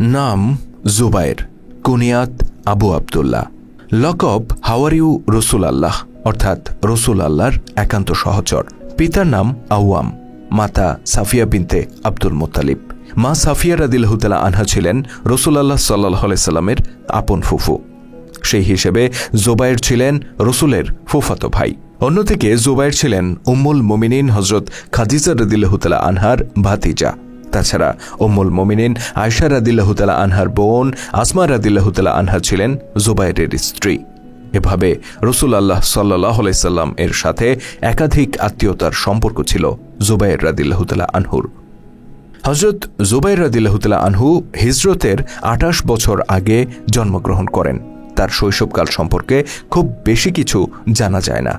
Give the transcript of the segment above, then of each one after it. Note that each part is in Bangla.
নাম জুবায়ের, কুনিয়াত আবু আবদুল্লাহ, লকব হাওয়ারিউ রসুল আল্লাহ অর্থাৎ রসুল আল্লাহর একান্ত সহচর। পিতার নাম আওয়াম, মাতা সাফিয়া বিনতে আব্দুল মুত্তালিব। মা সাফিয়া রাদিয়াল্লাহু তাআলা আনহা ছিলেন রসুল আল্লাহ সাল্লাল্লাহু আলাইহি সাল্লামের আপন ফুফু। সেই হিসেবে জুবায়ের ছিলেন রসুলের ফুফাতো ভাই। অন্যদিকে জুবায়ের ছিলেন উম্মুল মুমিনিন হযরত খাদিজা রাদিয়াল্লাহু তাআলা আনহার ভাতিজা। তাছাড়া উম্মুল মুমিনিন আয়েশা রাদিয়াল্লাহু তাআলা আনহার বোন আসমা রাদিয়াল্লাহু তাআলা আনহা ছিলেন জুবায়েরের স্ত্রী। এভাবে রসুল আল্লাহ সাল্লাল্লাহু আলাইহি সাল্লাম এর সাথে একাধিক আত্মীয়তার সম্পর্ক ছিল জুবায়ের রাদিয়াল্লাহু তাআলা আনহুর। হযরত জুবায়ের রাদিয়াল্লাহু তাআলা আনহু হিজরতের ২৮ বছর আগে জন্মগ্রহণ করেন। তার শৈশবকাল সম্পর্কে খুব বেশি কিছু জানা যায় না,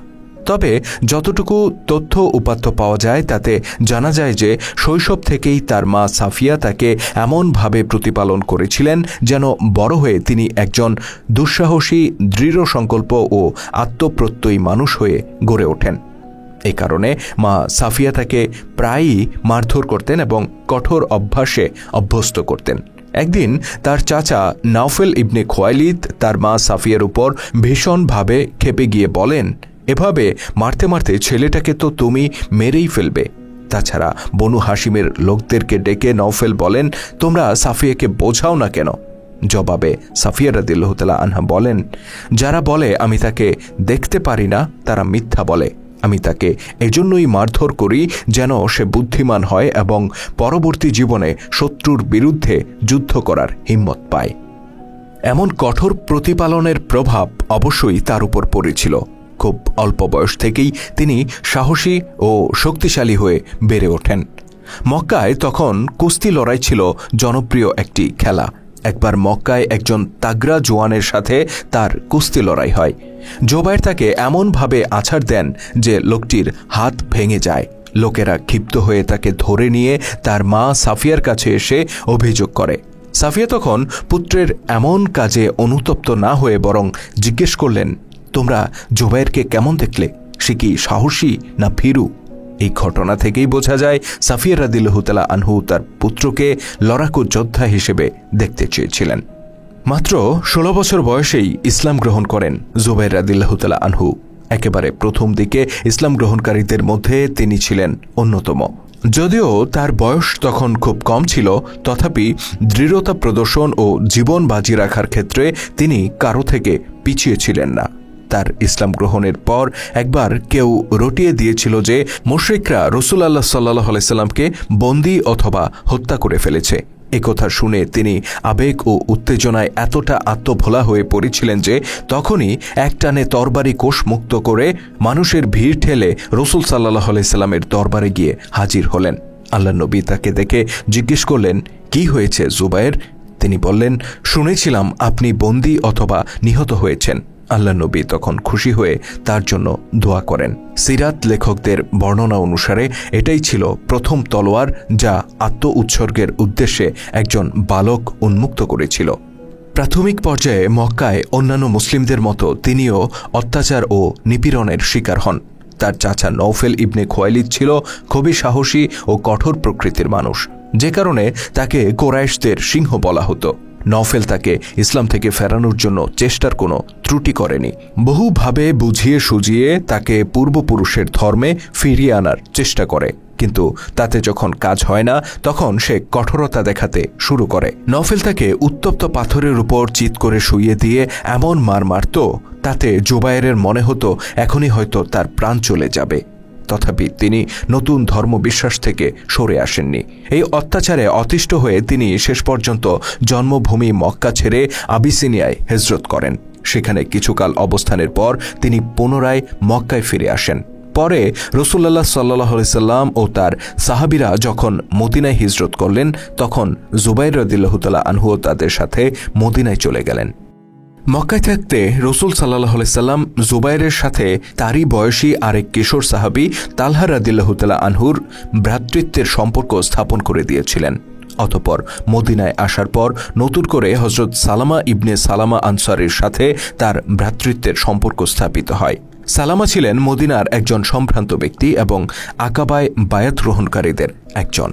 তবে যতটুকু তথ্য উপাত্ত পাওয়া যায় তাতে জানা যায় যে শৈশব থেকেই তার মা সাফিয়া তাকে এমনভাবে প্রতিপালন করেছিলেন যেন বড় হয়ে তিনি একজন দুঃসাহসী, দৃঢ় সংকল্প ও আত্মপ্রত্যয়ী মানুষ হয়ে গড়ে ওঠেন। এই কারণে মা সাফিয়া তাকে প্রায়ই মারধর করতেন এবং কঠোর অভ্যাসে অভ্যস্ত করতেন। একদিন তার চাচা নাওফেল ইবনে খুয়াইলিদ তার মা সাফিয়ার উপর ভীষণভাবে ক্ষেপে গিয়ে বলেন, এভাবে মারতে মারতে ছেলেটাকে তো তুমি মেরেই ফেলবে। তাছাড়া বনু হাশিমের লোকদেরকে ডেকে নওফেল বলেন, তোমরা সাফিয়াকে বোঝাও না কেন? জবাবে সাফিয়া রাদিয়াল্লাহু তাআলা আনহা বলেন, যারা বলে আমি তাকে দেখতে পারি না তারা মিথ্যা বলে। আমি তাকে এজন্যই মারধর করি যেন সে বুদ্ধিমান হয় এবং পরবর্তী জীবনে শত্রুর বিরুদ্ধে যুদ্ধ করার হিম্মত পায়। এমন কঠোর প্রতিপালনের প্রভাব অবশ্যই তার উপর পড়েছিল। খুব অল্প বয়স থেকেই তিনি সাহসী ও শক্তিশালী হয়ে বেড়ে ওঠেন। মক্কায় তখন কুস্তি লড়াই ছিল জনপ্রিয় একটি খেলা। একবার মক্কায় একজন তাগড়া জওয়ানের সাথে তার কুস্তি লড়াই হয়। জুবায়ের তাকে এমনভাবে আছাড় দেন যে লোকটির হাত ভেঙে যায়। লোকেরা ক্ষিপ্ত হয়ে তাকে ধরে নিয়ে তার মা সাফিয়ার কাছে এসে অভিযোগ করে। সাফিয়া তখন পুত্রের এমন কাজে অনুতপ্ত না হয়ে বরং জিজ্ঞেস করলেন, তোমরা জুবায়েরকে কেমন দেখলে? সে কি সাহসী না ভীরু? এই ঘটনা থেকেই বোঝা যায় সাফিয়া রাদিয়াল্লাহু তাআলা আনহু তার পুত্রকে লড়াকু যোদ্ধা হিসেবে দেখতে চেয়েছিলেন। মাত্র ১৬ বছর বয়সেই ইসলাম গ্রহণ করেন জুবায়ের রাদিয়াল্লাহু তাআলা আনহু। একেবারে প্রথম দিকে ইসলাম গ্রহণকারীদের মধ্যে তিনি ছিলেন অন্যতম। যদিও তার বয়স তখন খুব কম ছিল, তথাপি দৃঢ়তা প্রদর্শন ও জীবন বাজি রাখার ক্ষেত্রে তিনি কারো থেকে পিছিয়ে ছিলেন না। তার ইসলাম গ্রহণের পর একবার কেউ রটিয়ে দিয়েছিল যে মুশরিকরা রাসূল আল্লাহ সাল্লাল্লাহু আলাইহি সাল্লামকে বন্দী অথবা হত্যা করে ফেলেছে। একথা শুনে তিনি আবেগ ও উত্তেজনায় এতটা আত্মভোলা হয়ে পড়েছিলেন যে তখনই একটানে তরবারি কোষ মুক্ত করে মানুষের ভিড় ঠেলে রাসূল সাল্লাল্লাহু আলাইহি সাল্লামের দরবারে গিয়ে হাজির হলেন। আল্লাহর নবী তাকে দেখে জিজ্ঞেস করলেন, কি হয়েছে জুবায়ের? তিনি বললেন, শুনেছিলাম আপনি বন্দী অথবা নিহত হয়েছেন। আল্লাহ নবী তখন খুশি হয়ে তার জন্য দোয়া করেন। সিরাত লেখকদের বর্ণনা অনুসারে এটাই ছিল প্রথম তলোয়ার যা আত্ম উৎসর্গের উদ্দেশ্যে একজন বালক উন্মুক্ত করেছিল। প্রাথমিক পর্যায়ে মক্কায় অন্যান্য মুসলিমদের মতো তিনিও অত্যাচার ও নিপীড়নের শিকার হন। তার চাচা নওফেল ইবনে খুয়াইলিদ ছিল খুবই সাহসী ও কঠোর প্রকৃতির মানুষ, যে কারণে তাকে কুরাইশদের সিংহ বলা হতো। নওফেল তাকে ইসলাম থেকে ফেরানোর জন্য চেষ্টার কোনো ত্রুটি করেনি। বহুভাবে বুঝিয়ে সুজিয়ে তাকে পূর্বপুরুষের ধর্মে ফিরিয়ে আনার চেষ্টা করে, কিন্তু তাতে যখন কাজ হয় না তখন সে কঠোরতা দেখাতে শুরু করে। নওফেল তাকে উত্তপ্ত পাথরের উপর চিৎ করে শুইয়ে দিয়ে এমন মার মারত তাতে জুবায়েরের মনে হতো এখনই হয়তো তার প্রাণ চলে যাবে। তথাপি তিনি নতুন ধর্মবিশ্বাস থেকে সরে আসেননি। এই অত্যাচারে অতিষ্ঠ হয়ে তিনি শেষ পর্যন্ত জন্মভূমি মক্কা ছেড়ে আবিসিনিয়ায় হিজরত করেন। সেখানে কিছুকাল অবস্থানের পর তিনি পুনরায় মক্কায় ফিরে আসেন। পরে রাসূলুল্লাহ সাল্লাল্লাহু আলাইহি সাল্লাম ও তার সাহাবীরা যখন মদিনায় হিজরত করলেন তখন জুবায়ের রাদিয়াল্লাহু তাআলা আনহু তাদের সাথে মদিনায় চলে গেলেন। মক্কায় থাকতে রাসূল সাল্লাল্লাহু আলাইহি সাল্লাম জুবায়েরের সাথে তারই বয়সী আরেক কিশোর সাহাবী তালহা রাদিয়াল্লাহু তাআলা আনহুর ভ্রাতৃত্বের সম্পর্ক স্থাপন করে দিয়েছিলেন। অতঃপর মদিনায় আসার পর নতুন করে হযরত সালামা ইবনে সালামা আনসারীর সাথে তার ভ্রাতৃত্বের সম্পর্ক স্থাপিত হয়। সালামা ছিলেন মদিনার একজন সম্ভ্রান্ত ব্যক্তি এবং আকাবায় বায়াত গ্রহণকারীদের একজন।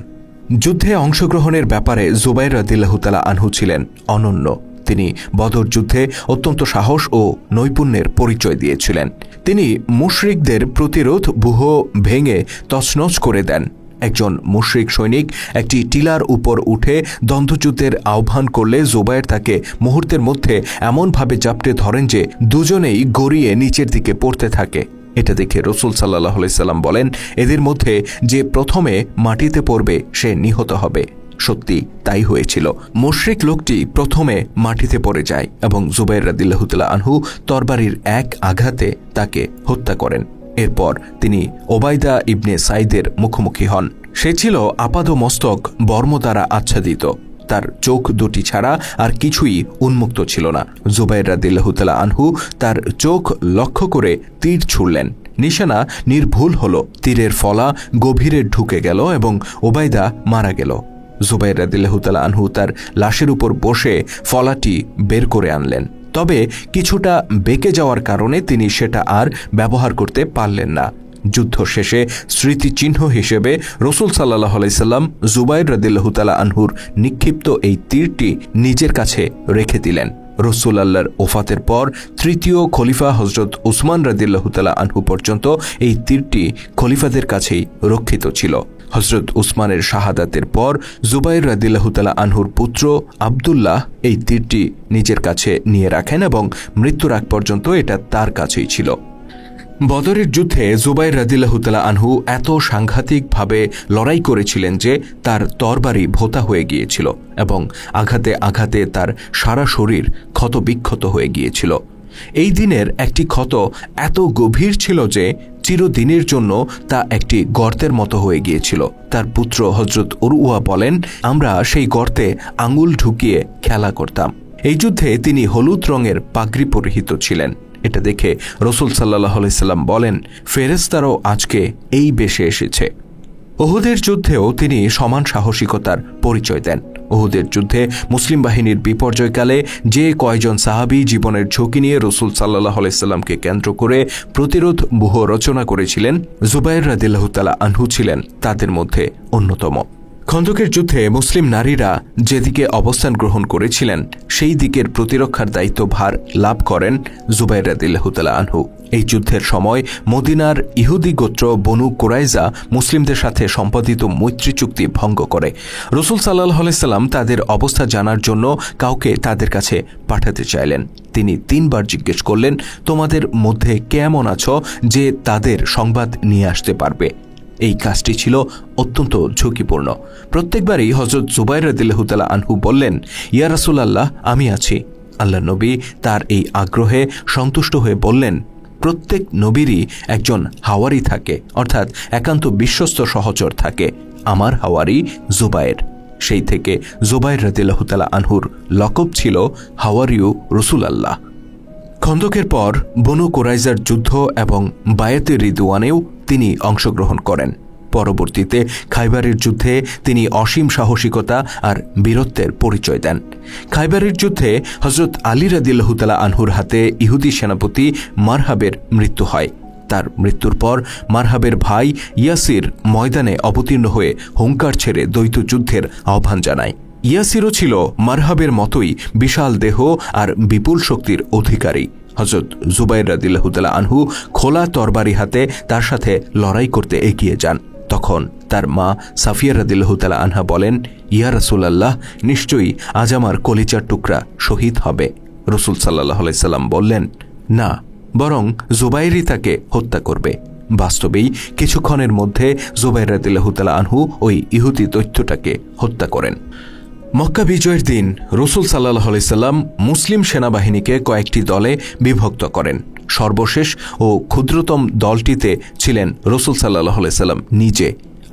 যুদ্ধে অংশগ্রহণের ব্যাপারে জুবাইর রাদিয়াল্লাহু তাআলা আনহু ছিলেন অনন্য। তিনি বদর যুদ্ধে অত্যন্ত সাহস ও নৈপুণ্যের পরিচয় দিয়েছিলেন। তিনি মুশরিকদের প্রতিরোধ ব্যূহ ভেঙে তছনছ করে দেন। একজন মুশরিক সৈনিক একটি টিলার উপর উঠে দ্বন্দ্বযুদ্ধের আহ্বান করলে জুবাইর তাকে মুহূর্তের মধ্যে এমনভাবে জাপটে ধরেন যে দুজনেই গড়িয়ে নিচের দিকে পড়তে থাকে। এটা দেখে রাসূল সাল্লাল্লাহু আলাইহি সাল্লাম বলেন, এদের মধ্যে যে প্রথমে মাটিতে পড়বে সে নিহত হবে। সত্যি তাই হয়েছিল। মুশরিক লোকটি প্রথমে মাটিতে পড়ে যায় এবং জুবাইর রাদিয়াল্লাহু তাআলা আনহু তরবারির এক আঘাতে তাকে হত্যা করেন। এরপর তিনি ওবাইদা ইবনে সাইদের মুখোমুখি হন। সে ছিল আপাদমস্তক বর্ম দ্বারা আচ্ছাদিত। তার চোখ দুটি ছাড়া আর কিছুই উন্মুক্ত ছিল না। জুবাইর রাদিয়াল্লাহু তাআলা আনহু তার চোখ লক্ষ্য করে তীর ছুড়লেন। নিশানা নির্ভুল হল। তীরের ফলা গভীরে ঢুকে গেল এবং ওবাইদা মারা গেল। জুবাইর রাদিয়াল্লাহু তাআলা আনহু তার লাশের উপর বসে ফলাটি বের করে আনলেন। তবে কিছুটা বেঁকে যাওয়ার কারণে তিনি সেটা আর ব্যবহার করতে পারলেন না। যুদ্ধ শেষে স্মৃতিচিহ্ন হিসেবে রাসূল সাল্লাল্লাহু আলাইহি সাল্লাম জুবাইর রাদিয়াল্লাহু তাআলা আনহুর নিক্ষিপ্ত এই তীরটি নিজের কাছে রেখে দিলেন। রাসূলুল্লাহর ওফাতের পর তৃতীয় খলিফা হযরত উসমান রাদিয়াল্লাহু তাআলা আনহু পর্যন্ত এই তীরটি খলিফাদের কাছেই রক্ষিত ছিল। হযরত উসমানের শাহাদাতের পর জুবাইর রাদিয়াল্লাহু তাআলা আনহুর পুত্র আব্দুল্লাহ এই তীরটি নিজের কাছে নিয়ে রাখেন এবং মৃত্যুর আগ পর্যন্ত এটা তার কাছেই ছিল। বদরের যুদ্ধে জুবাইর রাদিয়াল্লাহু তাআলা আনহু এত সাংঘাতিকভাবে লড়াই করেছিলেন যে তার তরবারি ভোঁতা হয়ে গিয়েছিল এবং আঘাতে আঘাতে তার সারা শরীর ক্ষতবিক্ষত হয়ে গিয়েছিল। এই দিনের একটি ক্ষত এত গভীর ছিল যে চিরদিনের জন্য তা একটি গর্তের মতো হয়ে গিয়েছিল। তার পুত্র হযরত উরওয়া বলেন, আমরা সেই গর্তে আঙুল ঢুকিয়ে খেলা করতাম। এই যুদ্ধে তিনি হলুদ রঙের পাগড়ি পরিহিত ছিলেন। এটা দেখে রাসূল সাল্লাল্লাহু আলাইহি সাল্লাম বলেন, ফেরেশতারাও আজকে এই বেশে এসেছে। উহুদের যুদ্ধেও তিনি সমান সাহসিকতার পরিচয় দেন। উহুদের যুদ্ধে মুসলিম বাহিনীর বিপর্যয়কালে যে কয়জন সাহাবী জীবনের ঝুঁকি নিয়ে রাসূল সাল্লাল্লাহু আলাইহি সাল্লামকে কেন্দ্র করে প্রতিরোধ ব্যূহ রচনা করেছিলেন, জুবাইর রাদিয়াল্লাহু তাআলা আনহু ছিলেন তাদের মধ্যে অন্যতম। খন্দকের যুদ্ধে মুসলিম নারীরা যেদিকে অবস্থান গ্রহণ করেছিলেন সেই দিকের প্রতিরক্ষার দায়িত্ব ভার লাভ করেন জুবাইর রাদিয়াল্লাহু তাআলা আনহু। এই যুদ্ধের সময় মদিনার ইহুদি গোত্র বনু কুরাইজা মুসলিমদের সাথে সম্পাদিত মৈত্রী চুক্তি ভঙ্গ করে। রাসূল সাল্লাল্লাহু আলাইহি সাল্লাম তাদের অবস্থা জানার জন্য কাউকে তাদের কাছে পাঠাতে চাইলেন। তিনি 3 বার জিজ্ঞেস করলেন, তোমাদের মধ্যে কেমন আছো যে তাদের সংবাদ নিয়ে আসতে পারবে? এই কাজটি ছিল অত্যন্ত ঝুঁকিপূর্ণ। প্রত্যেকবারই হযরত জুবাইর রাদিয়াল্লাহু তাআলা আনহু বললেন, ইয়া রাসূলুল্লাহ, আমি আছি। আল্লাহর নবী তার এই আগ্রহে সন্তুষ্ট হয়ে বললেন, প্রত্যেক নবীরই একজন হাওয়ারি থাকে, অর্থাৎ একান্ত বিশ্বস্ত সহচর থাকে। আমার হাওয়ারি জুবাইর। সেই থেকে জুবাইর রাদিয়াল্লাহু তাআলা আনহুর লকব ছিল হাওয়ারিউ রাসূলুল্লাহ। খন্দকের পর বনু কুরাইজার যুদ্ধ এবং বায়াতে রিদওয়ানেও তিনি অংশগ্রহণ করেন। পরবর্তীতে খাইবারের যুদ্ধে তিনি অসীম সাহসিকতা আর বীরত্বের পরিচয় দেন। খাইবারের যুদ্ধে হযরত আলী রাদিয়াল্লাহু তাআলা আনহুর হাতে ইহুদি সেনাপতি মারহাবের মৃত্যু হয়। তার মৃত্যুর পর মারহাবের ভাই ইয়াসির ময়দানে অবতীর্ণ হয়ে হুঙ্কার ছেড়ে দ্বৈত যুদ্ধের আহ্বান জানায়। ইয়াসিরও ছিল মারহাবের মতোই বিশাল দেহ আর বিপুল শক্তির অধিকারী। হযরত জুবাইর রাদিয়াল্লাহু তাআলা আনহু খোলা তরবারি হাতে তার সাথে লড়াই করতে এগিয়ে যান। তখন তার মা সাফিয়া রাদিয়াল্লাহু তাআলা আনহা বলেন, ইয়া রাসূলুল্লাহ, নিশ্চয়ই আজ আমার কলিজার টুকরা শহীদ হবে। রাসূল সাল্লাল্লাহু আলাইহি সাল্লাম বললেন, না, বরং জুবাইরই তাকে হত্যা করবে। বাস্তবেই কিছুক্ষণের মধ্যে জুবাইর রাদিয়াল্লাহু তাআলা আনহু ওই ইহুদি দৈত্যটাকে হত্যা করেন। মক্কা বিজয়ের দিন রাসূল সাল্লাল্লাহু আলাইহি সাল্লাম মুসলিম সেনাবাহিনীকে কয়েকটি দলে বিভক্ত করেন। সর্বশেষ ও ক্ষুদ্রতম দলটিতে ছিলেন রাসূল সাল্লাল্লাহু আলাইহি সাল্লাম নিজে,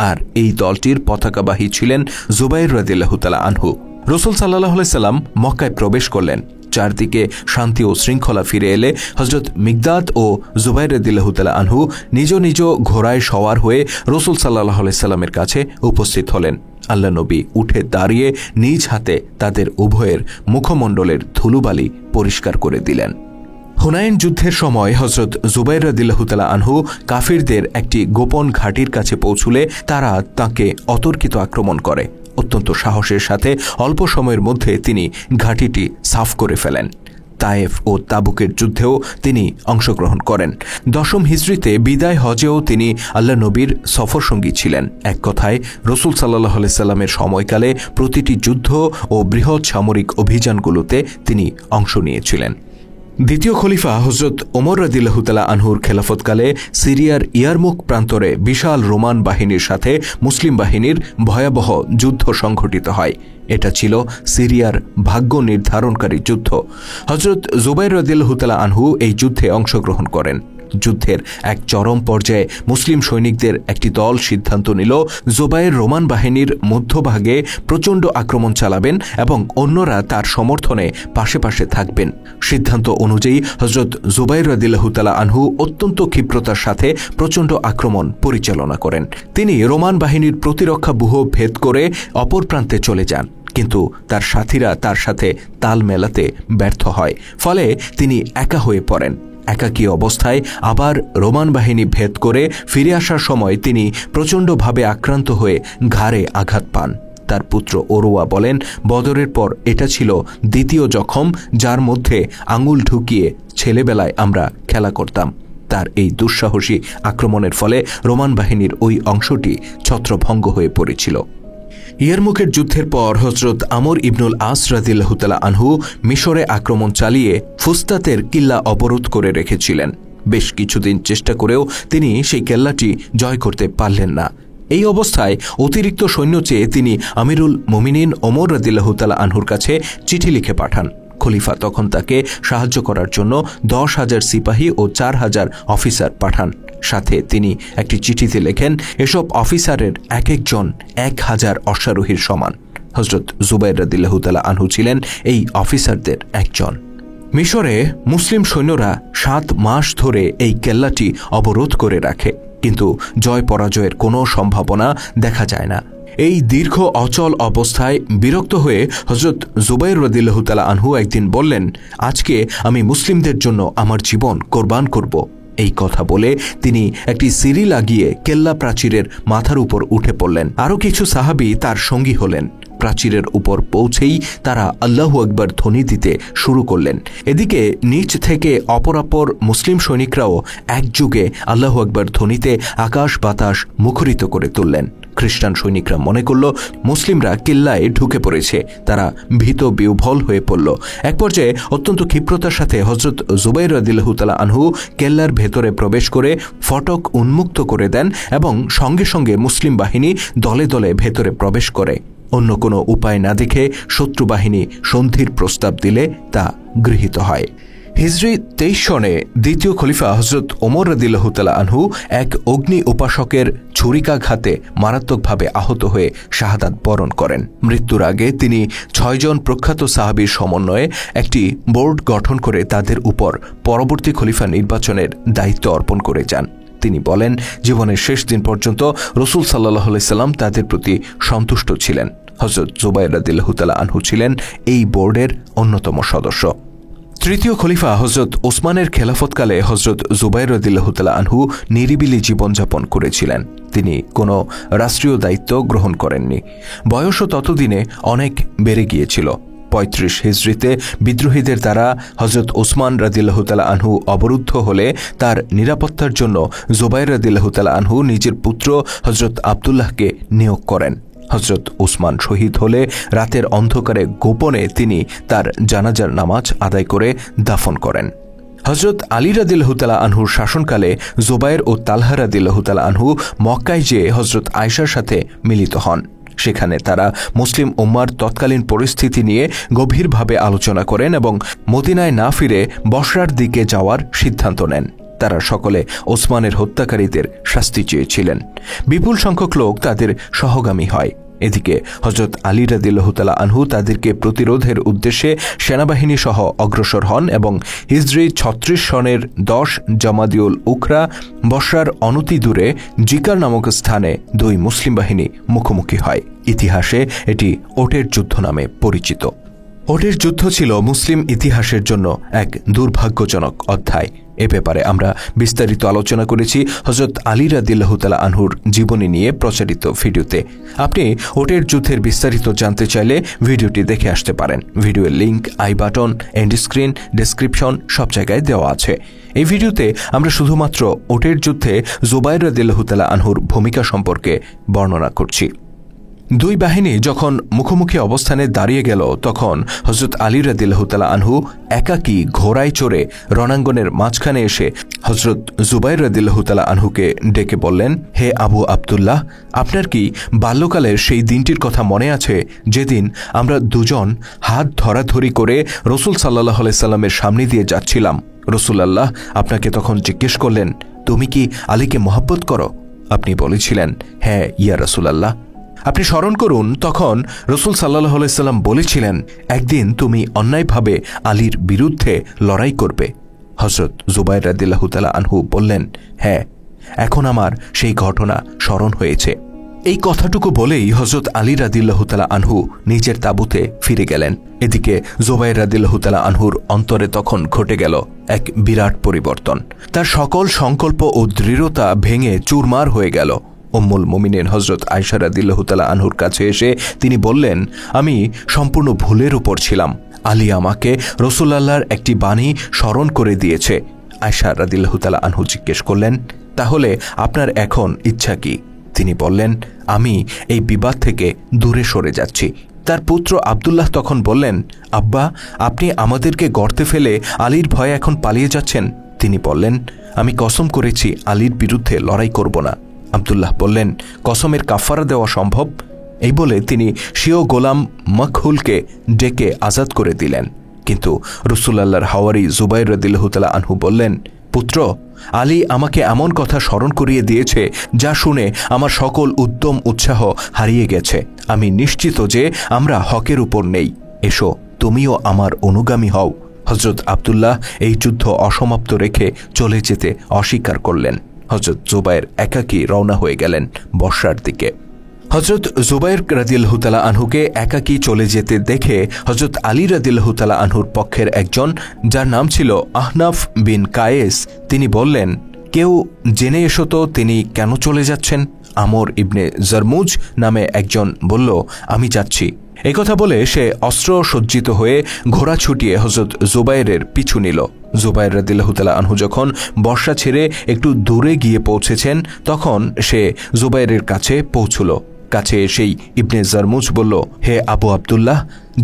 আর এই দলটির পতাকাবাহী ছিলেন জুবাইর রাদিয়াল্লাহু তাআলা আনহু। রাসূল সাল্লাল্লাহু আলাইহি সাল্লাম মক্কায় প্রবেশ করলেন। চারদিকে শান্তি ও শৃঙ্খলা ফিরে এলে হযরত মিকদাদ ও জুবাইর রাদিয়াল্লাহু তাআলা আনহু নিজ নিজ ঘোড়ায় সওয়ার হয়ে রাসূল সাল্লাল্লাহু আলাইহি সাল্লামের কাছে উপস্থিত হলেন। আল্লাহ নবী উঠে দাঁড়িয়ে নিজ হাতে তাদের উভয়ের মুখমণ্ডলের ধুলোবালি পরিষ্কার করে দিলেন। হুনাইন যুদ্ধের সময় হযরত জুবাইর রাদিয়াল্লাহু তাআলা আনহু কাফিরদের একটি গোপন ঘাঁটির কাছে পৌঁছলে তারা তাকে অতর্কিত আক্রমণ করে। অত্যন্ত সাহসের সাথে অল্প সময়ের মধ্যে তিনি ঘাঁটিটি সাফ করে ফেলেন। তায়েফ ও তাবুকের যুদ্ধেও তিনি অংশগ্রহণ করেন। 10ম হিজরিতে বিদায় হজেও তিনি আল্লাহ নবীর সফরসঙ্গী ছিলেন। এক কথায় রাসূল সাল্লাল্লাহু আলাইহি সাল্লামের সময়কালে প্রতিটি যুদ্ধ ও বৃহৎ সামরিক অভিযানগুলোতে তিনি অংশ নিয়েছিলেন। দ্বিতীয় খলিফা হযরত ওমর রাদিয়াল্লাহু তাআলা আনহুর খেলাফতকালে সিরিয়ার ইয়ারমুক প্রান্তরে বিশাল রোমান বাহিনীর সাথে মুসলিম বাহিনীর ভয়াবহ যুদ্ধ সংঘটিত হয়। এটা ছিল সিরিয়ার ভাগ্য নির্ধারণকারী যুদ্ধ। হযরত জুবাইর রাদিয়াল্লাহু তাআলা আনহু এই যুদ্ধে অংশগ্রহণ করেন। যুদ্ধের এক চরম পর্যায়ে মুসলিম সৈনিকদের একটি দল সিদ্ধান্ত নিল জুবাইর রোমান বাহিনীর মধ্যভাগে প্রচণ্ড আক্রমণ চালাবেন এবং অন্যরা তার সমর্থনে পাশে পাশে থাকবেন। সিদ্ধান্ত অনুযায়ী হযরত জুবাইর রাদিয়াল্লাহু তাআলা আনহু অত্যন্ত ক্ষিপ্রতার সাথে প্রচণ্ড আক্রমণ পরিচালনা করেন। তিনি রোমান বাহিনীর প্রতিরক্ষা ব্যূহ ভেদ করে অপর প্রান্তে চলে যান, কিন্তু তার সাথীরা তার সাথে তাল মেলাতে ব্যর্থ হয়। ফলে তিনি একা হয়ে পড়েন। একাকী অবস্থায় আবার রোমান বাহিনী ভেদ করে ফিরে আসার সময় তিনি প্রচণ্ডভাবে আক্রান্ত হয়ে ঘাড়ে আঘাত পান। তার পুত্র ওরওয়া বলেন, বদরের পর এটা ছিল দ্বিতীয় জখম, যার মধ্যে আঙুল ঢুকিয়ে ছেলেবেলায় আমরা খেলা করতাম। তার এই দুঃসাহসী আক্রমণের ফলে রোমান বাহিনীর ওই অংশটি ছত্রভঙ্গ হয়ে পড়েছিল। ইয়ারমুকের যুদ্ধের পর হযরত আমর ইবনুল আস রাদিয়াল্লাহু তাআলা আনহু মিশরে আক্রমণ চালিয়ে ফুস্তাতের কিল্লা অবরোধ করে রেখেছিলেন। বেশ কিছুদিন চেষ্টা করেও তিনি সেই কেল্লাটি জয় করতে পারলেন না। এই অবস্থায় অতিরিক্ত সৈন্য চেয়ে তিনি আমিরুল মুমিনিন ওমর রাদিয়াল্লাহু তাআলা আনহুর কাছে চিঠি লিখে পাঠান। খলিফা তখন তাকে সাহায্য করার জন্য 10,000 সিপাহী ও 4,000 অফিসার পাঠান। সাথে তিনি একটি চিঠিতে লেখেন, এসব অফিসারের এক একজন 1,000 অশ্বারোহীর সমান। হযরত জুবাইর রাদিয়াল্লাহু তাআলা আনহু ছিলেন এই অফিসারদের একজন। মিশরে মুসলিম সৈন্যরা 7 মাস ধরে এই কেল্লাটি অবরোধ করে রাখে, কিন্তু জয় পরাজয়ের কোনো সম্ভাবনা দেখা যায় না। এই দীর্ঘ অচল অবস্থায় বিরক্ত হয়ে হযরত জুবাইর রাদিয়াল্লাহু তাআলা আনহু একদিন বললেন, আজকে আমি মুসলিমদের জন্য আমার জীবন কোরবান করব। এই কথা বলে তিনি একটি সিঁড়ি লাগিয়ে কেল্লা প্রাচীরের মাথার উপর উঠে পড়লেন। আরও কিছু সাহাবী তার সঙ্গী হলেন। প্রাচীরের উপর পৌঁছেই তারা আল্লাহু আকবার ধ্বনি দিতে শুরু করলেন। এদিকে নিচ থেকে অপরাপর মুসলিম সৈনিকরাও একযোগে আল্লাহু আকবার ধ্বনিতে আকাশ বাতাস মুখরিত করে তুললেন। খ্রিস্টান সৈনিকরা মনে করল মুসলিমরা কিল্লায় ঢুকে পড়েছে। তারা ভীত বিহ্বল হয়ে পড়ল। এক পর্যায়ে অত্যন্ত ক্ষিপ্রতার সাথে হযরত জুবাইর রাদিয়াল্লাহু তাআলা আনহু কেল্লার ভেতরে প্রবেশ করে ফটক উন্মুক্ত করে দেন এবং সঙ্গে সঙ্গে মুসলিম বাহিনী দলে দলে ভেতরে প্রবেশ করে। অন্য কোনো উপায় না দেখে শত্রু বাহিনী সন্ধির প্রস্তাব দিলে তা গৃহীত হয়। হিজরি 23 সনে দ্বিতীয় খলিফা হযরত ওমর রাদিয়াল্লাহু তাআলা আনহু এক অগ্নি উপাসকের ছুরিকাঘাতে মারাত্মকভাবে আহত হয়ে শাহাদাত বরণ করেন। মৃত্যুর আগে তিনি 6 জন প্রখ্যাত সাহাবীর সমন্বয়ে একটি বোর্ড গঠন করে তাদের উপর পরবর্তী খলিফা নির্বাচনের দায়িত্ব অর্পণ করে যান। তিনি বলেন, জীবনের শেষ দিন পর্যন্ত রাসূল সাল্লাল্লাহু আলাইহি সাল্লাম তাদের প্রতি সন্তুষ্ট ছিলেন। হযরত জুবাইর রাদিয়াল্লাহু তাআলা আনহু ছিলেন এই বোর্ডের অন্যতম সদস্য। তৃতীয় খলিফা হযরত ওসমানের খেলাফতকালে হযরত জুবাইর রাদিয়াল্লাহু তাআলা আনহু নিরিবিলি জীবনযাপন করেছিলেন। তিনি কোনো রাষ্ট্রীয় দায়িত্ব গ্রহণ করেননি। বয়সও ততদিনে অনেক বেড়ে গিয়েছিল। 35 হিজরিতে বিদ্রোহীদের দ্বারা হযরত ওসমান রাদিয়াল্লাহু তাআলা আনহু অবরুদ্ধ হলে তার নিরাপত্তার জন্য জুবাইর রাদিয়াল্লাহু তাআলা আনহু নিজের পুত্র হযরত আব্দুল্লাহকে নিয়োগ করেন। হযরত ওসমান শহীদ হলে রাতের অন্ধকারে গোপনে তিনি তার জানাজার নামাজ আদায় করে দাফন করেন। হযরত আলী রাদিয়াল্লাহু তাআলা আনহুর শাসনকালে জুবাইর ও তালহা রাদিয়াল্লাহু তাআলা আনহু মক্কায় যেয়ে হযরত আয়েশার সাথে মিলিত হন। সেখানে তারা মুসলিম উম্মার তৎকালীন পরিস্থিতি নিয়ে গভীরভাবে আলোচনা করেন এবং মদিনায় না ফিরে বসরার দিকে যাওয়ার সিদ্ধান্ত নেন। তারা সকলে ওসমানের হত্যাকারীদের শাস্তি চেয়েছিলেন। বিপুল সংখ্যক লোক তাদের সহগামী হয়। এদিকে হযরত আলী রাদিয়াল্লাহু তাআলা আনহু তাদেরকে প্রতিরোধের উদ্দেশ্যে সেনাবাহিনী সহ অগ্রসর হন এবং হিজরি 36 সনের 10 জামাদিউল উখরা বসরার অনতি দূরে জিকার নামক স্থানে 2 মুসলিম বাহিনী মুখোমুখি হয়। ইতিহাসে এটি ওটের যুদ্ধ নামে পরিচিত। ওটের যুদ্ধ ছিল মুসলিম ইতিহাসের জন্য এক দুর্ভাগ্যজনক অধ্যায়। এ ব্যাপারে আমরা বিস্তারিত আলোচনা করেছি হযরত আলী রাদিয়াল্লাহু তাআলা আনহুর জীবনী নিয়ে প্রচারিত ভিডিওতে। আপনি ওটের যুদ্ধের বিস্তারিত জানতে চাইলে ভিডিওটি দেখে আসতে পারেন। ভিডিওর link I button, and screen, description সব জায়গায় দেওয়া আছে। এই ভিডিওতে আমরা শুধুমাত্র ওটের যুদ্ধে জুবাইর রাদিয়াল্লাহু তাআলা আনহুর ভূমিকা সম্পর্কে বর্ণনা করছি। দুই বাহিনী যখন মুখোমুখি অবস্থানে দাঁড়িয়ে গেল, তখন হযরত আলী রাদিয়াল্লাহু তাআলা আনহু একাকী ঘোড়ায় চড়ে রণাঙ্গনের মাঝখানে এসে হযরত জুবাইর রাদিয়াল্লাহু তাআলা আনহুকে ডেকে বললেন, হে আবু আব্দুল্লাহ, আপনার কি বাল্যকালের সেই দিনটির কথা মনে আছে যেদিন আমরা দুজন হাত ধরাধরি করে রাসূল সাল্লাল্লাহু আলাইহি সাল্লামের সামনে দিয়ে যাচ্ছিলাম? রাসূলুল্লাহ আপনাকে তখন জিজ্ঞেস করলেন, তুমি কি আলীকে মহব্বত করো? আপনি বলেছিলেন, হ্যাঁ ইয়া রাসূলুল্লাহ। আপনি স্মরণ করুন, তখন রাসূল সাল্লাল্লাহু আলাইহি সাল্লাম বলেছিলেন, একদিন তুমি অন্যায়ভাবে আলীর বিরুদ্ধে লড়াই করবে। হযরত জুবাইর রাদিয়াল্লাহু তাআলা আনহু বললেন, হ্যাঁ, এখন আমার সেই ঘটনা স্মরণ হয়েছে। এই কথাটুকু বলেই হযরত আলী রাদিয়াল্লাহু তাআলা আনহু নিজের তাঁবুতে ফিরে গেলেন। এদিকে জুবাইর রাদিয়াল্লাহু তাআলা আনহুর অন্তরে তখন ঘটে গেল এক বিরাট পরিবর্তন। তার সকল সংকল্প ও দৃঢ়তা ভেঙে চুরমার হয়ে গেল। উম্মুল মুমিনিন হযরত আয়েশা রাদিয়াল্লাহু তাআলা আনহুর কাছে এসে তিনি বললেন, আমি সম্পূর্ণ ভুলের উপর ছিলাম। আলী আমাকে রাসূলুল্লাহর একটি বাণী স্মরণ করে দিয়েছে। আয়েশা রাদিয়াল্লাহু তাআলা আনহু জিজ্ঞেস করলেন, তাহলে আপনার এখন ইচ্ছা কি? তিনি বললেন, আমি এই বিবাদ থেকে দূরে সরে যাচ্ছি। তার পুত্র আব্দুল্লাহ তখন বললেন, আব্বা, আপনি আমাদেরকে গর্তে ফেলে আলীর ভয়ে এখন পালিয়ে যাচ্ছেন? তিনি বললেন, আমি কসম করেছি আলীর বিরুদ্ধে লড়াই করব না। আব্দুল্লাহ বললেন, কসমের কাফারা দেওয়া সম্ভব? এই বলে তিনি স্বীয় গোলাম মখহুলকে ডেকে আজাদ করে দিলেন। কিন্তু রাসূলুল্লাহর হাওয়ারি জুবাইর রাদিয়াল্লাহু তাআলা আনহু বললেন, পুত্র, আলী আমাকে এমন কথা স্মরণ করিয়ে দিয়েছে যা শুনে আমার সকল উদ্যম উৎসাহ হারিয়ে গেছে। আমি নিশ্চিত যে আমরা হকের উপর নেই। এসো, তুমিও আমার অনুগামী হও। হযরত আব্দুল্লাহ এই যুদ্ধ অসমাপ্ত রেখে চলে যেতে অস্বীকার করলেন। হযরত জুবাইর একাকী রওনা হয়ে গেলেন বর্ষার দিকে। হযরত জুবাইর রাদিয়াল্লাহু তাআলা আনহুকে একাকী চলে যেতে দেখে হযরত আলী রাদিয়াল্লাহু তাআলা আনহুর পক্ষের একজন, যার নাম ছিল আহনাফ বিন কায়েস, তিনি বললেন, কেউ জেনে এসো তো তিনি কেন চলে যাচ্ছেন? আমর ইবনে জারমুজ নামে একজন বলল, আমি যাচ্ছি। একথা বলে সে অস্ত্র সজ্জিত হয়ে ঘোড়া ছুটিয়ে হযরত জুবাইরের পিছু নিল। জুবাইর রাদিয়াল্লাহু তাআলা আনহু যখন বর্ষা ছেড়ে একটু দূরে গিয়ে পৌঁছেছেন, তখন সে জুবাইরের কাছে পৌঁছল। কাছে এসেই ইবনে জারমুজ বলল, হে আবু আব্দুল্লাহ,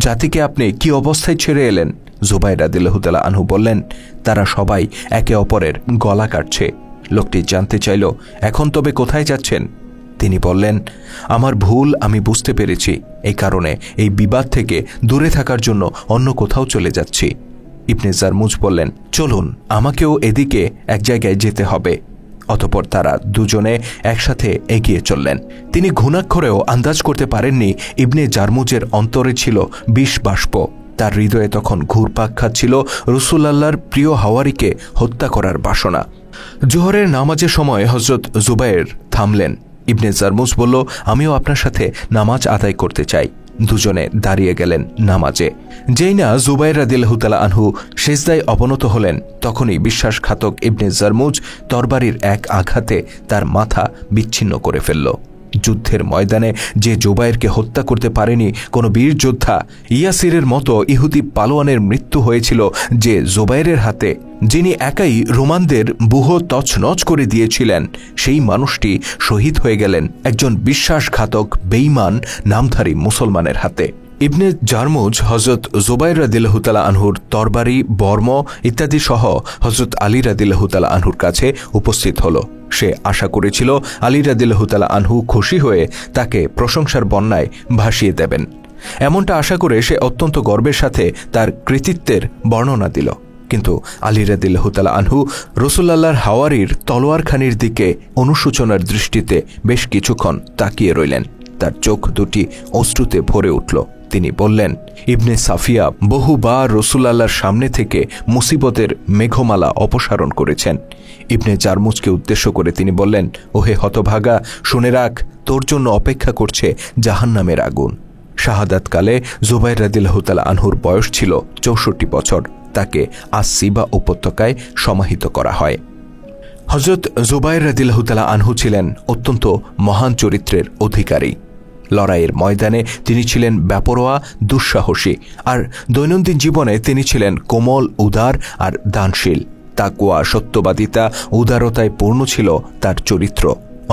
জাতিকে আপনি কি অবস্থায় ছেড়ে এলেন? জুবাইর রাদিয়াল্লাহু তাআলা আনহু বললেন, তারা সবাই একে অপরের গলা কাটছে। লোকটি জানতে চাইল, এখন তবে কোথায় যাচ্ছেন? তিনি বললেন, আমার ভুল আমি বুঝতে পেরেছি, এই কারণে এই বিবাদ থেকে দূরে থাকার জন্য অন্য কোথাও চলে যাচ্ছি। ইবনে জারমুজ বললেন, চলুন, আমাকেও এদিকে এক জায়গায় যেতে হবে। অতঃপর তারা দুজনে একসাথে এগিয়ে চললেন। তিনি ঘুণাক্ষরেও আন্দাজ করতে পারেননি ইবনে জারমুজের অন্তরে ছিল বিষ বাষ্প। তার হৃদয়ে তখন ঘুরপাক খাচ্ছিল রাসূলুল্লাহর প্রিয় হাওয়ারিকে হত্যা করার বাসনা। জোহরের নামাজের সময় হযরত জুবাইর থামলেন। ইবনে জারমুজ বলল, আমিও আপনার সাথে নামাজ আদায় করতে চাই। দুজনে দাঁড়িয়ে গেলেন নামাজে। যেই না জুবাইর রাদিয়াল্লাহু তাআলা আনহু সিজদায় অবনত হলেন, তখনই বিশ্বাসঘাতক ইবনে জারমুজ তরবারির এক আঘাতে তার মাথা বিচ্ছিন্ন করে ফেলল। যুদ্ধের ময়দানে যে জুবাইরকে হত্যা করতে পারেনি কোনো বীর যোদ্ধা, ইয়াসিরের মতো ইহুদি পালোয়ানের মৃত্যু হয়েছিল যে জুবাইরের হাতে, যিনি একাই রোমানদের বুহ তছনছ করে দিয়েছিলেন, সেই মানুষটি শহীদ হয়ে গেলেন একজন বিশ্বাসঘাতক বেঈমান নামধারী মুসলমানের হাতে। ইবনে জারমুজ হযরত জুবাইর রাদিয়াল্লাহু তাআলা আনহুর তরবারি, বর্ম ইত্যাদি সহ হযরত আলী রাদিয়াল্লাহু তাআলা আনহুর কাছে উপস্থিত হল। সে আশা করেছিল আলী রাদিয়াল্লাহু তাআলা আনহু খুশি হয়ে তাকে প্রশংসার বন্যায় ভাসিয়ে দেবেন। এমনটা আশা করে সে অত্যন্ত গর্বের সাথে তার কৃতিত্বের বর্ণনা দিল। কিন্তু আলী রাদিয়াল্লাহু তাআলা আনহু রাসূলুল্লাহর হাওয়ারির তলোয়ারখানির দিকে অনুশোচনার দৃষ্টিতে বেশ কিছুক্ষণ তাকিয়ে রইলেন। তার চোখ দুটি অশ্রুতে ভরে উঠল। তিনি বললেন, ইবনে সাফিয়া বহুবার রাসূলুল্লাহর সামনে থেকে মুসিবতের মেঘমালা অপসারণ করেছেন। ইবনে জারমুজকে উদ্দেশ্য করে তিনি বললেন, ওহে হতভাগা, শুনে রাখ, তোর জন্য অপেক্ষা করছে জাহান্নামের আগুন। শাহাদাতকালে জুবাইর রাদিয়াল্লাহু তাআলা আনহুর বয়স ছিল ৬৪ বছর। তাকে আস-সিবা উপত্যকায় সমাহিত করা হয়। হযরত জুবাইর রাদিয়াল্লাহু তাআলা আনহু ছিলেন অত্যন্ত মহান চরিত্রের অধিকারী। লড়াইয়ের ময়দানে তিনি ছিলেন বেপরোয়া, দুঃসাহসী, আর দৈনন্দিন জীবনে তিনি ছিলেন কোমল, উদার আর দানশীল। তাকওয়া, সত্যবাদিতা, উদারতায় পূর্ণ ছিল তার চরিত্র।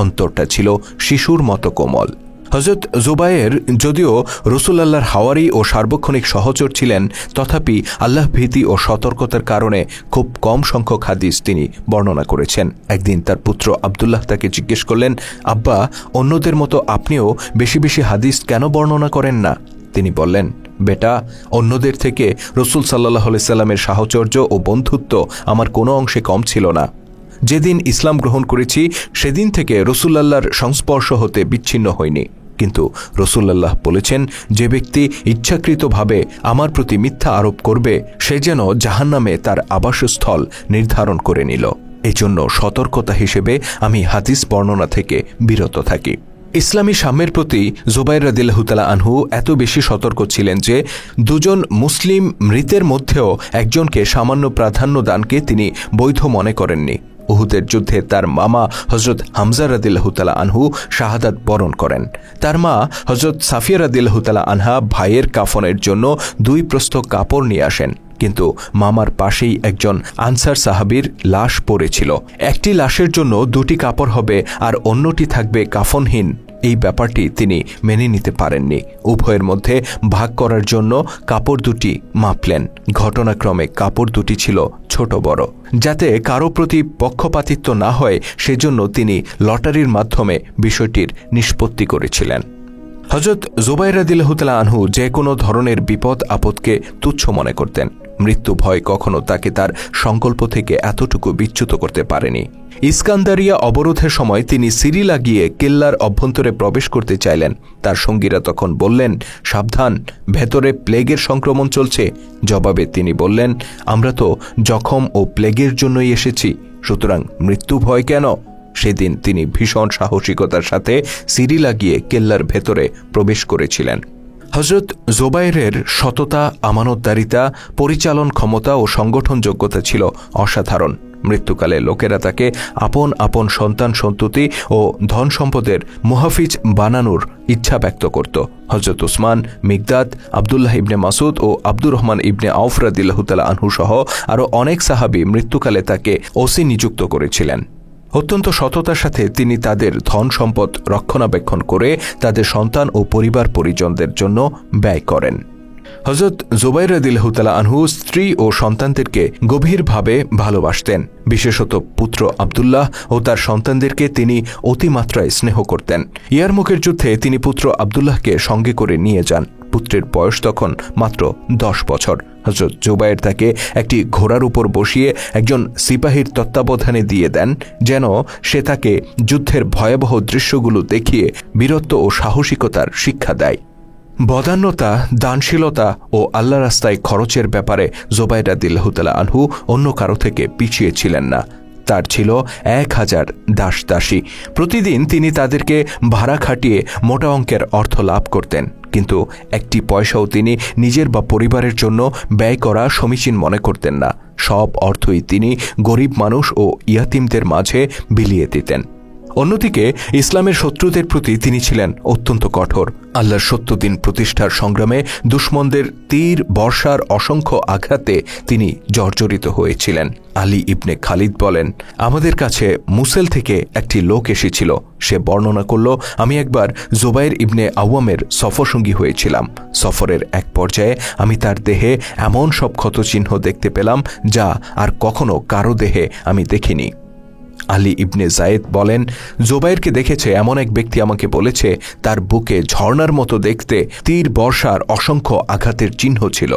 অন্তরটা ছিল শিশুর মতো কোমল। হযরত জুবায়ের যদিও রাসূলুল্লাহর হাওয়ারি ও সার্বক্ষণিক সহচর ছিলেন, তথাপি আল্লাহ ভীতি ও সতর্কতার কারণে খুব কম সংখ্যক হাদিস তিনি বর্ণনা করেছেন। একদিন তার পুত্র আব্দুল্লাহ তাকে জিজ্ঞেস করলেন, আব্বা, অন্যদের মতো আপনিও বেশি বেশি হাদিস কেন বর্ণনা করেন না? তিনি বললেন, বেটা, অন্যদের থেকে রাসূল সাল্লাল্লাহু আলাইহি সাল্লামের সাহচর্য ও বন্ধুত্ব আমার কোনো অংশে কম ছিল না। যেদিন ইসলাম গ্রহণ করেছি সেদিন থেকে রাসূলুল্লাহর সংস্পর্শ হতে বিচ্ছিন্ন হয়নি। কিন্তু রাসূলুল্লাহ বলেছেন, যে ব্যক্তি ইচ্ছাকৃতভাবে আমার প্রতি মিথ্যা আরোপ করবে সে যেন জাহান্নামে তার আবাসস্থল নির্ধারণ করে নিল। এজন্য সতর্কতা হিসেবে আমি হাদিস বর্ণনা থেকে বিরত থাকি। ইসলামী সাম্যের প্রতি জুবাইর রাদিয়াল্লাহু তাআলা আনহু এত বেশি সতর্ক ছিলেন যে দুজন মুসলিম মৃতের মধ্যেও একজনকে সামান্য প্রাধান্য দানকে তিনি বৈধ মনে করেননি। উহুদের যুদ্ধে তার মামা হযরত হামজা রাদিয়াল্লাহু তাআলা আনহু শাহাদাত বরণ করেন। তার মা হযরত সাফিয়া রাদিয়াল্লাহু তাআলা আনহা ভাইয়ের কাফনের জন্য 2 প্রস্থ কাপড় নিয়ে আসেন, কিন্তু মামার পাশেই একজন আনসার সাহাবীর লাশ পড়েছিল। একটি লাশের জন্য 2টি কাপড় হবে আর অন্যটি থাকবে কাফনহীন, এই ব্যাপারটি তিনি মেনে নিতে পারেননি। উভয়ের মধ্যে ভাগ করার জন্য কাপড় দুটি মাপলেন। ঘটনাক্রমে কাপড় দুটি ছিল ছোট বড়। যাতে কারো প্রতি পক্ষপাতিত্ব না হয় সেজন্য তিনি লটারির মাধ্যমে বিষয়টির নিষ্পত্তি করেছিলেন। হযরত জুবাইর রাদিয়াল্লাহু তাআলা আনহু যে কোনো ধরনের বিপদ আপদকে তুচ্ছ মনে করতেন। মৃত্যু ভয় কখনো তাকে তার সংকল্প থেকে এতটুকু বিচ্যুত করতে পারেনি। ইস্কান্দারিয়া অবরোধের সময় তিনি সিঁড়ি লাগিয়ে কেল্লার অভ্যন্তরে প্রবেশ করতে চাইলেন। তার সঙ্গীরা তখন বললেন, সাবধান, ভেতরে প্লেগের সংক্রমণ চলছে। জবাবে তিনি বললেন, আমরা তো জখম ও প্লেগের জন্যই এসেছি, সুতরাং মৃত্যু ভয় কেন? সেদিন তিনি ভীষণ সাহসিকতার সাথে সিঁড়ি লাগিয়ে কেল্লার ভেতরে প্রবেশ করেছিলেন। হযরত জুবাইরের সততা, আমানতদারিতা, পরিচালন ক্ষমতা ও সংগঠন যোগ্যতা ছিল অসাধারণ। মৃত্যুকালে লোকেরা তাকে আপন আপন সন্তান সন্ততি ও ধন সম্পদের মুহাফিজ বানানোর ইচ্ছা ব্যক্ত করত। হযরত উসমান, মিকদাদ, আব্দুল্লাহ ইবনে মাসুদ ও আব্দুর রহমান ইবনে আউফ রাদিয়াল্লাহু তাআলা আনহু সহ আরও অনেক সাহাবী মৃত্যুকালে তাকে ওসি নিযুক্ত করেছিলেন। অত্যন্ত সততার সাথে তিনি তাদের ধন সম্পদ রক্ষণাবেক্ষণ করে তাদের সন্তান ও পরিবার পরিজনদের জন্য ব্যয় করেন। হযরত জুবাইর রাদিয়াল্লাহু তাআলা আনহু স্ত্রী ও সন্তানদেরকে গভীরভাবে ভালোবাসতেন। বিশেষত পুত্র আব্দুল্লাহ ও তার সন্তানদেরকে তিনি অতিমাত্রায় স্নেহ করতেন। ইয়ারমুকের যুদ্ধে তিনি পুত্র আব্দুল্লাহকে সঙ্গে করে নিয়ে যান। পুত্রের বয়স তখন মাত্র 10 বছর। হযরত জুবাইর তাকে একটি ঘোড়ার উপর বসিয়ে একজন সিপাহীর তত্ত্বাবধানে দিয়ে দেন, যেন সে তাকে যুদ্ধের ভয়াবহ দৃশ্যগুলো দেখিয়ে বীরত্ব ও সাহসিকতার শিক্ষা দেয়। বদান্যতা, দানশীলতা ও আল্লাহ রাস্তায় খরচের ব্যাপারে জুবাইর রাদিয়াল্লাহু তাআলা আনহু অন্য কারো থেকে পিছিয়ে ছিলেন না। তার ছিল 1000 দাসদাসী। প্রতিদিন তিনি তাদেরকে ভাড়া খাটিয়ে মোটা অঙ্কের অর্থ লাভ করতেন, কিন্তু একটি পয়সাও তিনি নিজের বা পরিবারের জন্য ব্যয় করা সমীচীন মনে করতেন না। সব অর্থই তিনি গরিব মানুষ ও ইয়াতিমদের মাঝে বিলিয়ে দিতেন। অন্যদিকে ইসলামের শত্রুদের প্রতি তিনি ছিলেন অত্যন্ত কঠোর। আল্লাহর সত্য দিন প্রতিষ্ঠার সংগ্রামে দুশমনদের তীর বর্ষার অসংখ্য আঘাতে তিনি জর্জরিত হয়েছিলেন। আলী ইবনে খালিদ বলেন, আমাদের কাছে মুসেল থেকে একটি লোক এসেছিল। সে বর্ণনা করল, আমি একবার জুবাইর ইবনে আওয়ামের সফরসঙ্গী হয়েছিলাম। সফরের এক পর্যায়ে আমি তার দেহে এমন সব ক্ষতচিহ্ন দেখতে পেলাম যা আর কখনো কারো দেহে আমি দেখিনি। আলী ইবনে জায়েদ বলেন, জুবাইরকে দেখেছে এমন এক ব্যক্তি আমাকে বলেছে তার বুকে ঝর্ণার মতো দেখতে তীর বর্ষার অসংখ্য আঘাতের চিহ্ন ছিল।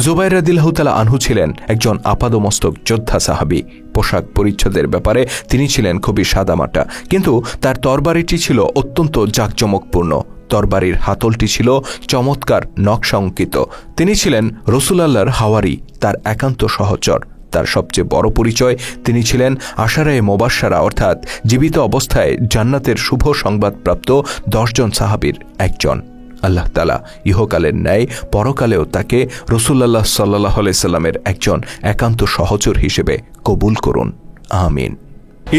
জুবাইর রাদিয়াল্লাহু তাআলা আনহু ছিলেন একজন আপাদমস্তক যোদ্ধা সাহাবী। পোশাক পরিচ্ছদের ব্যাপারে তিনি ছিলেন খুবই সাদামাটা, কিন্তু তার তরবারিটি ছিল অত্যন্ত জাঁকজমকপূর্ণ। তরবারির হাতলটি ছিল চমৎকার নকশা অঙ্কিত। তিনি ছিলেন রাসূলুল্লাহর হাওয়ারি, তার একান্ত সহচর। তার সবচেয়ে বড় পরিচয়, তিনি ছিলেন আশারায়ে মুবাশশারা অর্থাৎ জীবিত অবস্থায় জান্নাতের শুভ সংবাদপ্রাপ্ত 10 জন সাহাবীর একজন। আল্লাহ তাআলা ইহকালের ন্যায় পরকালেও তাকে রাসূলুল্লাহ সাল্লাল্লাহু আলাইহি সাল্লামের একজন একান্ত সহচর হিসেবে কবুল করুন, আমিন।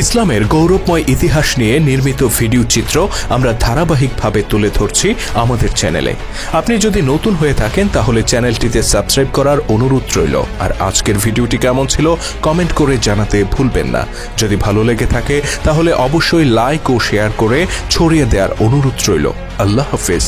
ইসলামের গৌরবময় ইতিহাস নিয়ে নির্মিত ভিডিও চিত্র আমরা ধারাবাহিকভাবে তুলে ধরছি আমাদের চ্যানেলে। আপনি যদি নতুন হয়ে থাকেন তাহলে চ্যানেলটিতে সাবস্ক্রাইব করার অনুরোধ রইল। আর আজকের ভিডিওটি কেমন ছিল কমেন্ট করে জানাতে ভুলবেন না। যদি ভালো লেগে থাকে তাহলে অবশ্যই লাইক ও শেয়ার করে ছড়িয়ে দেওয়ার অনুরোধ রইল। আল্লাহ হাফেজ।